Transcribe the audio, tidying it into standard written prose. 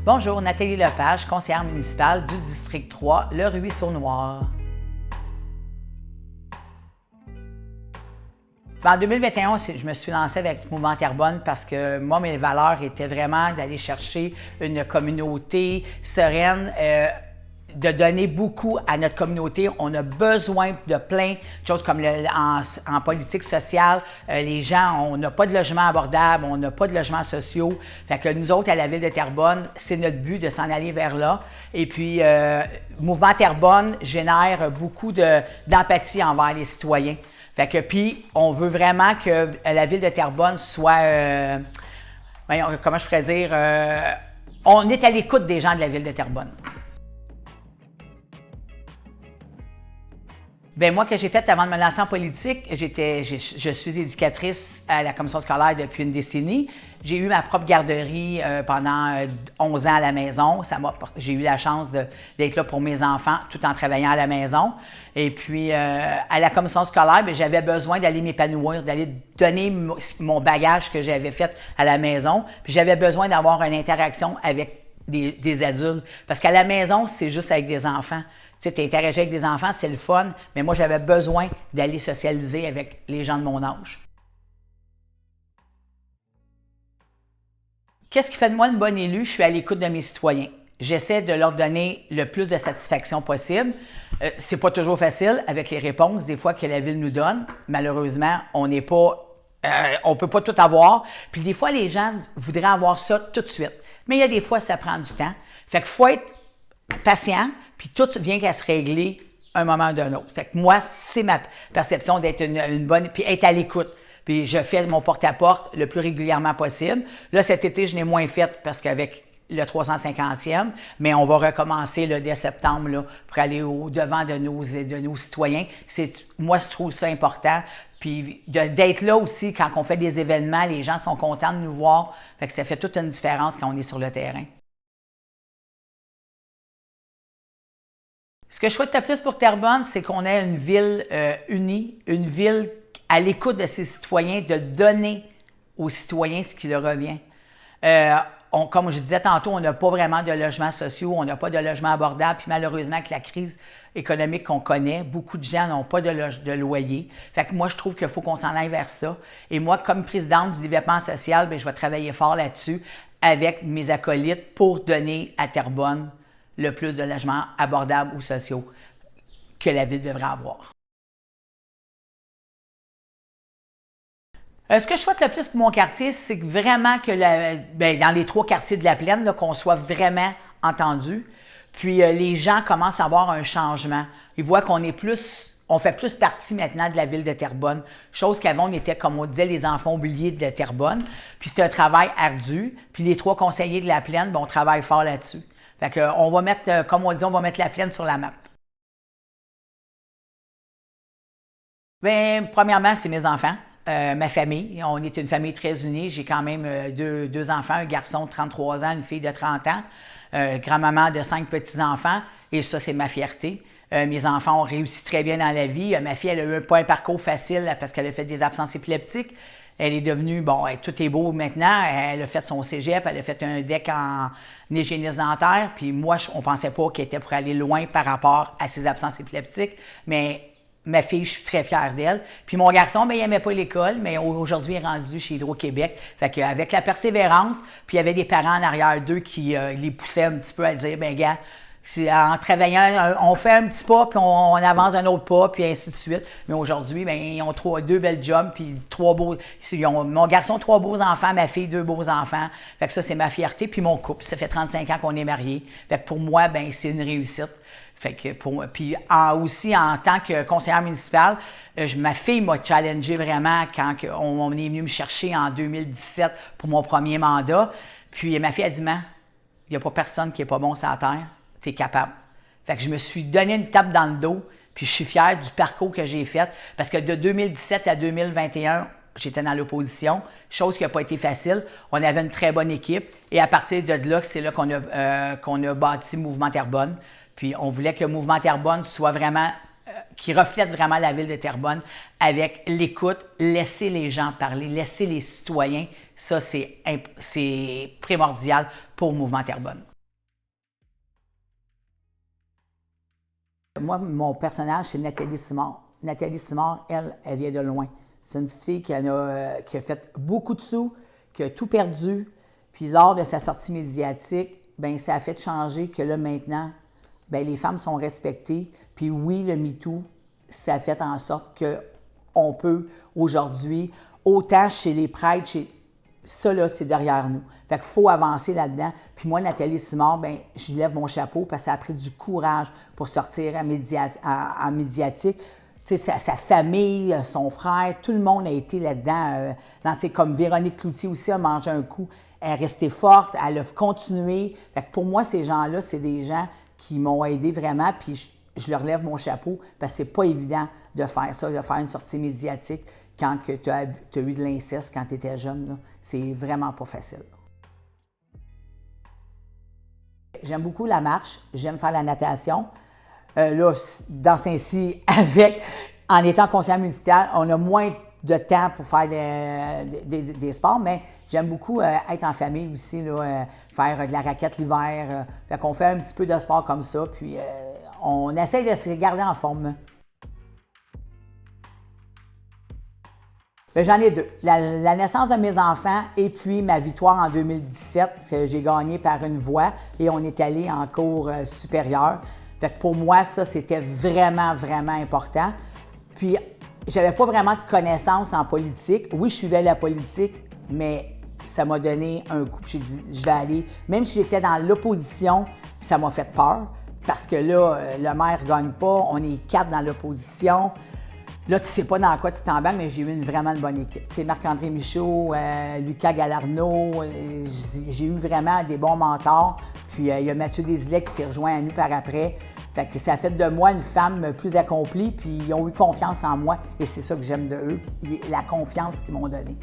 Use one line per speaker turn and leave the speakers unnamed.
Bonjour, Nathalie Lepage, conseillère municipale du district 3, le Ruisseau-Noir. En 2021, je me suis lancée avec Mouvement Terrebonne parce que moi, mes valeurs étaient vraiment d'aller chercher une communauté sereine, de donner beaucoup à notre communauté. On a besoin de plein de choses comme en politique sociale. Les gens, on n'a pas de logement abordable, on n'a pas de logements sociaux. Fait que nous autres, à la Ville de Terrebonne, c'est notre but de s'en aller vers là. Et puis, Mouvement Terrebonne génère beaucoup d'empathie envers les citoyens. Fait que, puis, on veut vraiment que la Ville de Terrebonne soit, comment je pourrais dire, on est à l'écoute des gens de la Ville de Terrebonne. Bien, moi, que j'ai fait avant de me lancer en politique, je suis éducatrice à la commission scolaire depuis une décennie. J'ai eu ma propre garderie pendant 11 ans à la maison. J'ai eu la chance d'être là pour mes enfants tout en travaillant à la maison. Et puis, à la commission scolaire, bien, j'avais besoin d'aller m'épanouir, d'aller donner mon bagage que j'avais fait à la maison. Puis j'avais besoin d'avoir une interaction avec des adultes. Parce qu'à la maison, c'est juste avec des enfants. Tu sais, interagir avec des enfants, c'est le fun, mais moi, j'avais besoin d'aller socialiser avec les gens de mon âge. Qu'est-ce qui fait de moi une bonne élue? Je suis à l'écoute de mes citoyens. J'essaie de leur donner le plus de satisfaction possible. C'est pas toujours facile avec les réponses, des fois, que la Ville nous donne. Malheureusement, on peut pas tout avoir. Puis des fois, les gens voudraient avoir ça tout de suite. Mais il y a des fois, ça prend du temps. Fait qu'il faut être patient, puis tout vient qu'à se régler un moment d'un autre. Fait que moi, c'est ma perception d'être une bonne, puis être à l'écoute. Puis je fais mon porte-à-porte le plus régulièrement possible. Là, cet été, je n'ai moins fait parce qu'avec le 350e, mais on va recommencer là, dès septembre là, pour aller au-devant de nos citoyens. Moi, je trouve ça important. Puis d'être là aussi, quand on fait des événements, les gens sont contents de nous voir. Fait que ça fait toute une différence quand on est sur le terrain. Ce que je souhaite le plus pour Terrebonne, c'est qu'on ait une ville unie, une ville à l'écoute de ses citoyens, de donner aux citoyens ce qui leur revient. Comme je disais tantôt, on n'a pas vraiment de logements sociaux, on n'a pas de logements abordables, puis malheureusement, avec la crise économique qu'on connaît, beaucoup de gens n'ont pas de loyer. Fait que moi, je trouve qu'il faut qu'on s'en aille vers ça. Et moi, comme présidente du développement social, bien, je vais travailler fort là-dessus avec mes acolytes pour donner à Terrebonne le plus de logements abordables ou sociaux que la Ville devrait avoir. Ce que je souhaite le plus pour mon quartier, c'est que vraiment que dans les 3 quartiers de la Plaine, qu'on soit vraiment entendus. Puis les gens commencent à avoir un changement. Ils voient qu'on fait plus partie maintenant de la Ville de Terrebonne. Chose qu'avant, on était, comme on disait, les enfants oubliés de Terrebonne. Puis c'est un travail ardu. Puis les 3 conseillers de la Plaine, on travaille fort là-dessus. Fait qu'on va mettre, comme on dit, on va mettre la Plaine sur la map. Bien, premièrement, c'est mes enfants, ma famille. On est une famille très unie. J'ai quand même deux enfants, un garçon de 33 ans, une fille de 30 ans, grand-maman de 5 petits-enfants. Et ça, c'est ma fierté. Mes enfants ont réussi très bien dans la vie. Ma fille, elle a eu pas un parcours facile parce qu'elle a fait des absences épileptiques. Elle est devenue, tout est beau maintenant. Elle a fait son cégep, elle a fait un DEC en hygiéniste dentaire. Puis moi, on pensait pas qu'elle était pour aller loin par rapport à ses absences épileptiques. Mais ma fille, je suis très fière d'elle. Puis mon garçon, il n'aimait pas l'école, mais aujourd'hui, il est rendu chez Hydro-Québec. Fait qu'avec la persévérance, puis il y avait des parents en arrière d'eux qui les poussaient un petit peu à dire, gars, en travaillant, on fait un petit pas, puis on avance un autre pas, puis ainsi de suite. Mais aujourd'hui, ils ont 2 belles jobs, puis 3 beaux... Mon garçon, 3 beaux enfants, ma fille, 2 beaux enfants. Fait que ça, c'est ma fierté. Puis mon couple, ça fait 35 ans qu'on est mariés. Fait que pour moi, c'est une réussite. Fait que puis aussi, en tant que conseillère municipale, ma fille m'a challengé vraiment quand on est venu me chercher en 2017 pour mon premier mandat. Puis ma fille a dit, il n'y a pas personne qui est pas bon sur la terre. T'es capable. Fait que je me suis donné une tape dans le dos, puis je suis fière du parcours que j'ai fait, parce que de 2017 à 2021, j'étais dans l'opposition, chose qui n'a pas été facile. On avait une très bonne équipe, et à partir de là, c'est là qu'on a bâti Mouvement Terrebonne. Puis on voulait que Mouvement Terrebonne soit vraiment, qui reflète vraiment la Ville de Terrebonne avec l'écoute, laisser les gens parler, laisser les citoyens. Ça, c'est primordial pour Mouvement Terrebonne. Moi, mon personnage, c'est Nathalie Simard. Nathalie Simard, elle vient de loin. C'est une petite fille qui a fait beaucoup de sous, qui a tout perdu. Puis lors de sa sortie médiatique, bien, ça a fait changer que là, maintenant, bien, les femmes sont respectées. Puis oui, le MeToo, ça a fait en sorte qu'on peut, aujourd'hui, autant chez les prêtres, ça, là, c'est derrière nous. Fait qu'il faut avancer là-dedans. Puis moi, Nathalie Simard, bien, je lui lève mon chapeau parce que ça a pris du courage pour sortir en médiatique. Tu sais, sa famille, son frère, tout le monde a été là-dedans. C'est comme Véronique Cloutier aussi a mangé un coup. Elle est restée forte, elle a continué. Fait que pour moi, ces gens-là, c'est des gens qui m'ont aidé vraiment. Puis je leur lève mon chapeau parce que c'est pas évident de faire ça, de faire une sortie médiatique quand tu as eu de l'inceste quand tu étais jeune. C'est vraiment pas facile. J'aime beaucoup la marche, j'aime faire la natation. Là, dans Saint-Cy, en étant conseillère municipale, on a moins de temps pour faire des sports, mais j'aime beaucoup être en famille aussi, là, faire de la raquette l'hiver. Fait qu'on fait un petit peu de sport comme ça, puis on essaie de se garder en forme. Bien, j'en ai deux. La naissance de mes enfants et puis ma victoire en 2017 que j'ai gagnée par une voix et on est allé en cours supérieur. Fait que pour moi, ça, c'était vraiment, vraiment important. Puis, j'avais pas vraiment de connaissances en politique. Oui, je suivais la politique, mais ça m'a donné un coup. J'ai dit, je vais aller. Même si j'étais dans l'opposition, ça m'a fait peur. Parce que là, le maire ne gagne pas, on est 4 dans l'opposition. Là, tu sais pas dans quoi tu t'embarques, mais j'ai eu vraiment une bonne équipe. C'est Marc-André Michaud, Lucas Galarno, j'ai eu vraiment des bons mentors. Puis il y a Mathieu Desilets qui s'est rejoint à nous par après. Fait que ça a fait de moi une femme plus accomplie, puis ils ont eu confiance en moi. Et c'est ça que j'aime de eux, la confiance qu'ils m'ont donnée.